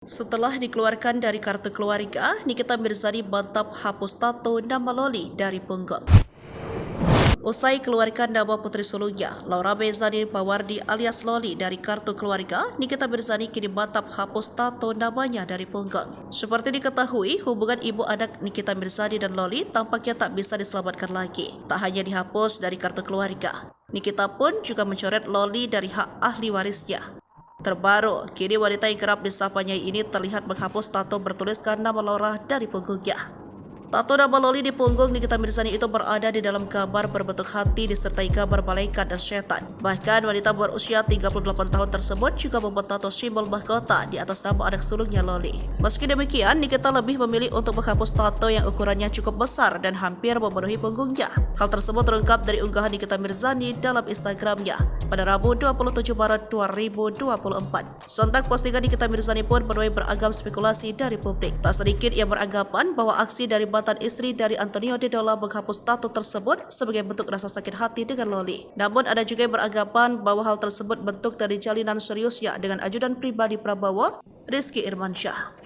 Setelah dikeluarkan dari kartu keluarga, Nikita Mirzani mantap hapus tato nama Loli dari punggung. Usai keluarkan nama putri sulungnya, Laura Bezani Mawardi alias Loli dari kartu keluarga, Nikita Mirzani kini mantap hapus tato namanya dari punggung. Seperti diketahui, hubungan ibu anak Nikita Mirzani dan Loli tampaknya tak bisa diselamatkan lagi. Tak hanya dihapus dari kartu keluarga, Nikita pun juga mencoret Loli dari hak ahli warisnya. Terbaru, kini wanita yang kerap disapanya ini terlihat menghapus tato bertuliskan nama Laura dari punggungnya. Tato nama Loli di punggung Nikita Mirzani itu berada di dalam gambar berbentuk hati disertai gambar malaikat dan setan. Bahkan wanita berusia 38 tahun tersebut juga membuat tato simbol mahkota di atas nama anak sulungnya Loli. Meski demikian, Nikita lebih memilih untuk menghapus tato yang ukurannya cukup besar dan hampir memenuhi punggungnya. Hal tersebut terungkap dari unggahan Nikita Mirzani dalam Instagramnya pada Rabu 27 Maret 2024. Sontak postingan Nikita Mirzani pun menuai beragam spekulasi dari publik. Tak sedikit yang beranggapan bahwa aksi dari mantan istri dari Antonio Dedola menghapus tato tersebut sebagai bentuk rasa sakit hati dengan Loli. Namun ada juga yang beranggapan bahwa hal tersebut bentuk dari jalinan seriusnya dengan ajudan pribadi Prabowo, Rizky Irmansyah.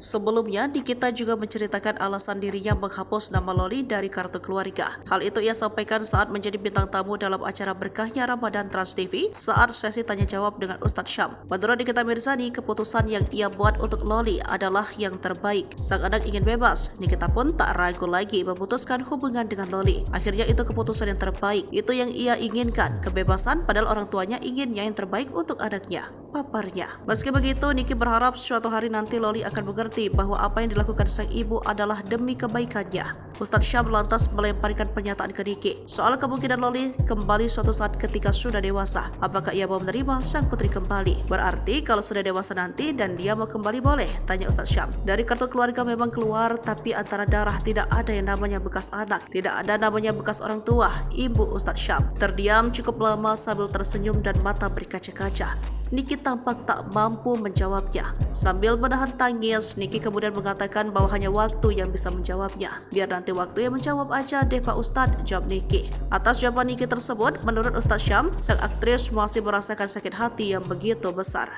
Sebelumnya, Nikita juga menceritakan alasan dirinya menghapus nama Loli dari kartu keluarga. Hal itu ia sampaikan saat menjadi bintang tamu dalam acara Berkahnya Ramadan Trans TV saat sesi tanya jawab dengan Ustadz Syam. Menurut Nikita Mirzani, keputusan yang ia buat untuk Loli adalah yang terbaik. Sang anak ingin bebas, Nikita pun tak ragu lagi memutuskan hubungan dengan Loli. Akhirnya itu keputusan yang terbaik, itu yang ia inginkan, kebebasan, padahal orang tuanya inginnya yang terbaik untuk anaknya, paparnya. Meski begitu, Niki berharap suatu hari nanti Loli akan mengerti bahwa apa yang dilakukan sang ibu adalah demi kebaikannya. Ustadz Syam lantas melemparkan pernyataan ke Niki soal kemungkinan Loli kembali suatu saat ketika sudah dewasa. Apakah ia mau menerima sang putri kembali? Berarti kalau sudah dewasa nanti dan dia mau kembali boleh? Tanya Ustadz Syam. Dari kartu keluarga memang keluar, tapi antara darah tidak ada yang namanya bekas anak, tidak ada namanya bekas orang tua, ibu Ustadz Syam. Terdiam cukup lama sambil tersenyum dan mata berkaca-kaca. Niki tampak tak mampu menjawabnya. Sambil menahan tangis, Niki kemudian mengatakan bahwa hanya waktu yang bisa menjawabnya. Biar nanti waktu yang menjawab aja deh Pak Ustadz, jawab Niki. Atas jawaban Niki tersebut, menurut Ustadz Syam, sang aktris masih merasakan sakit hati yang begitu besar.